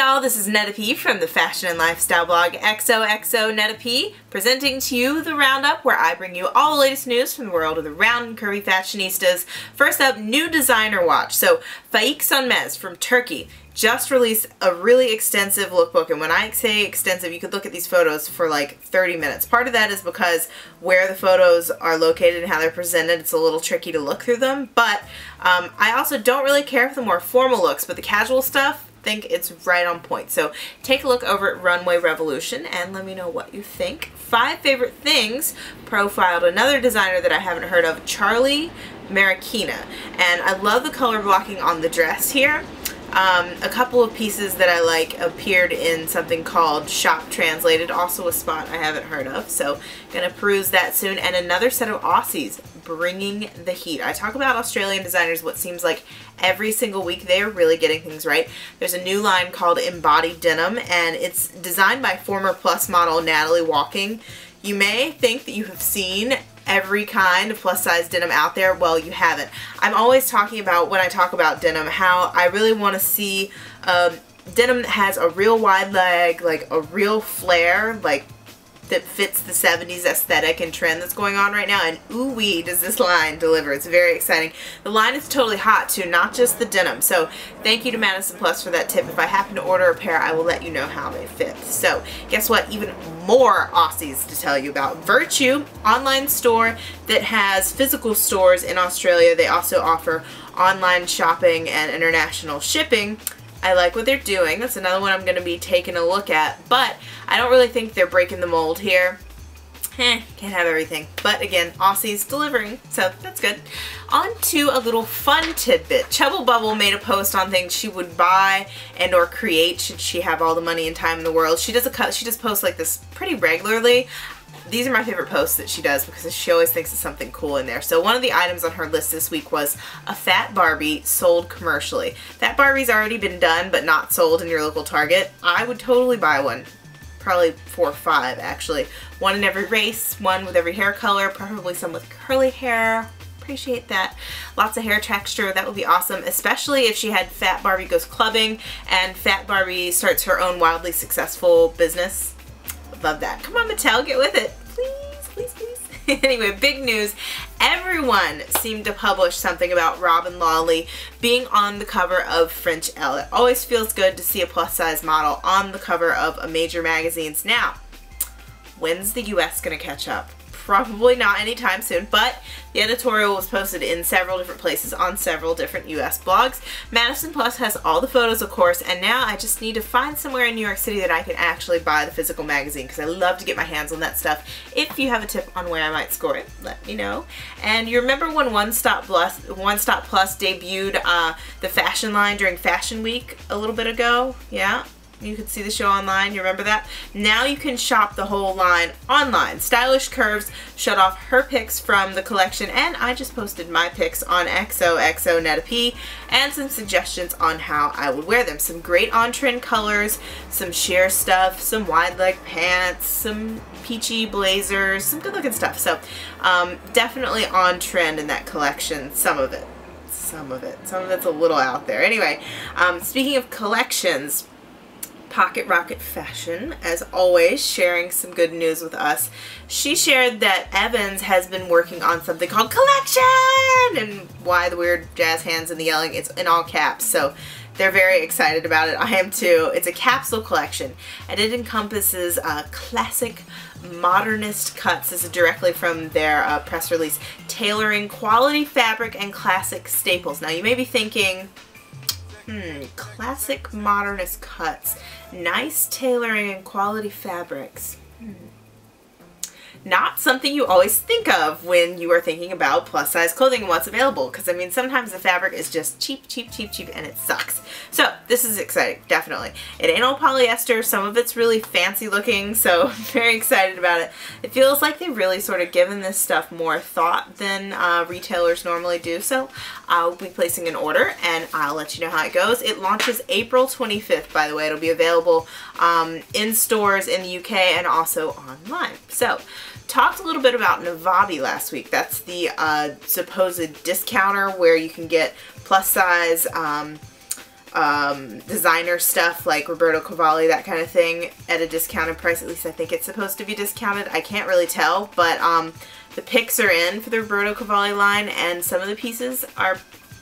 y'all, this is nettaP from the fashion and lifestyle blog XOXO nettaP, presenting to you the roundup where I bring you all the latest news from the world of the round and curvy fashionistas. First up, new designer watch. So Faik Sönmez from Turkey just released a really extensive lookbook, and when I say extensive, you could look at these photos for like 30 minutes. Part of that is because where the photos are located and how they're presented, it's a little tricky to look through them, but I also don't really care for the more formal looks, but the casual stuff, think it's right on point. So take a look over at Runway Revolution and let me know what you think. 5 Favorite Things profiled another designer that I haven't heard of, Charlie Marikina, and I love the color blocking on the dress here. A couple of pieces that I like appeared in something called Shop Translated, also a spot I haven't heard of, so gonna peruse that soon. And another set of Aussies bringing the heat. I talk about Australian designers what seems like every single week. They are really getting things right. There's a new line called Embodied Denim, and it's designed by former Plus model Natalie Walking. You may think that you have seen every kind of plus size denim out there. Well, you haven't. I'm always talking about, when I talk about denim, how I really want to see denim that has a real wide leg, like a real flare, like that fits the 70s aesthetic and trend that's going on right now, and ooh-wee does this line deliver. It's very exciting. The line is totally hot too, not just the denim, so thank you to Madison Plus for that tip. If I happen to order a pair, I will let you know how they fit. So guess what, even more Aussies to tell you about. Virtue, online store that has physical stores in Australia. They also offer online shopping and international shipping. I like what they're doing. That's another one I'm going to be taking a look at, but I don't really think they're breaking the mold here. Can't have everything. But again, Aussies delivering, so that's good. On to a little fun tidbit. Chubble Bubble made a post on things she would buy and or create should she have all the money and time in the world. She does posts like this pretty regularly. These are my favorite posts that she does because she always thinks of something cool in there. So one of the items on her list this week was a Fat Barbie sold commercially. Fat Barbie's already been done but not sold in your local Target. I would totally buy one. Probably 4 or 5 actually. One in every race, one with every hair color, preferably some with curly hair. Appreciate that. Lots of hair texture, that would be awesome, especially if she had Fat Barbie Goes Clubbing and Fat Barbie starts her own wildly successful business. Love that. Come on, Mattel, get with it. Please, please, please. Anyway, big news. Everyone seemed to publish something about Robin Lawley being on the cover of French Elle. It always feels good to see a plus size model on the cover of a major magazines. Now, when's the US gonna catch up? Probably not anytime soon, but the editorial was posted in several different places on several different US blogs. Madison Plus has all the photos, of course, and now I just need to find somewhere in New York City that I can actually buy the physical magazine because I love to get my hands on that stuff. If you have a tip on where I might score it, let me know. And you remember when One Stop Plus debuted the fashion line during Fashion Week a little bit ago? Yeah? You could see the show online, you remember that? Now you can shop the whole line online. Stylish Curves showed off her pics from the collection, and I just posted my pics on XOXO nettaP and some suggestions on how I would wear them. Some great on-trend colors, some sheer stuff, some wide leg pants, some peachy blazers, some good looking stuff. So definitely on trend in that collection, some of it. Some of it's a little out there. Anyway, speaking of collections, Pocket Rocket Fashion, as always, sharing some good news with us. She shared that Evans has been working on something called Collection! And why the weird jazz hands and the yelling, it's in all caps, so they're very excited about it. I am too. It's a capsule collection, and it encompasses classic modernist cuts. This is directly from their press release, tailoring quality fabric and classic staples. Now you may be thinking, classic modernist cuts, nice tailoring and quality fabrics. Not something you always think of when you are thinking about plus size clothing and what's available, because I mean sometimes the fabric is just cheap, cheap, cheap, cheap, and it sucks. So this is exciting, definitely. It ain't all polyester, some of it's really fancy looking, so I'm very excited about it. It feels like they've really sort of given this stuff more thought than retailers normally do, so I'll be placing an order and I'll let you know how it goes. It launches April 25th, by the way. It'll be available in stores in the UK and also online. So talked a little bit about nettaP last week. That's the supposed discounter where you can get plus size designer stuff like Roberto Cavalli, that kind of thing, at a discounted price. At least I think it's supposed to be discounted. I can't really tell, but the picks are in for the Roberto Cavalli line, and some of the pieces are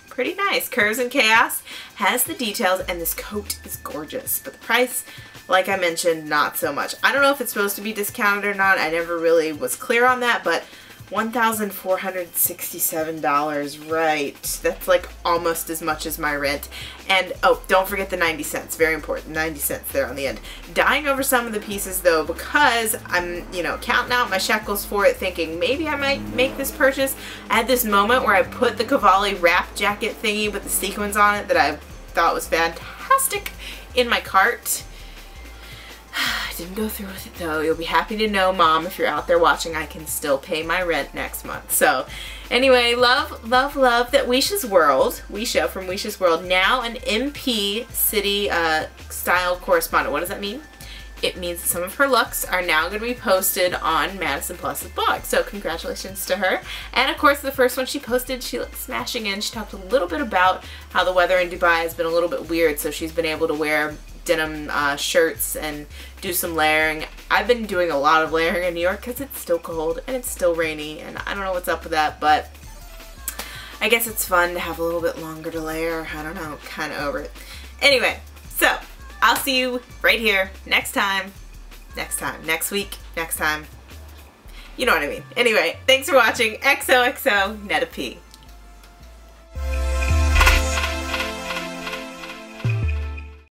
pretty nice. Curves and Chaos has the details, and this coat is gorgeous, but the price, like I mentioned, not so much. I don't know if it's supposed to be discounted or not. I never really was clear on that, but $1,467, right? That's like almost as much as my rent. And oh, don't forget the 90 cents, very important, 90 cents there on the end. Dying over some of the pieces though, because I'm, you know, counting out my shekels for it, thinking maybe I might make this purchase. I had this moment where I put the Cavalli wrap jacket thingy with the sequins on it that I thought was fantastic in my cart. I didn't go through with it though. You'll be happy to know, Mom, if you're out there watching, I can still pay my rent next month. So anyway, love, love, love that Weisha's World, Weisha from Weisha's World, now an MP City style correspondent. What does that mean? It means that some of her looks are now going to be posted on Madison Plus's blog. So congratulations to her. And of course, the first one she posted, she looked smashing in. She talked a little bit about how the weather in Dubai has been a little bit weird, so she's been able to wear denim shirts and do some layering. I've been doing a lot of layering in New York because it's still cold and it's still rainy, and I don't know what's up with that, but I guess it's fun to have a little bit longer to layer. I don't know, kind of over it. Anyway, so I'll see you right here next week, next time. You know what I mean. Anyway, thanks for watching. XOXO, nettaP.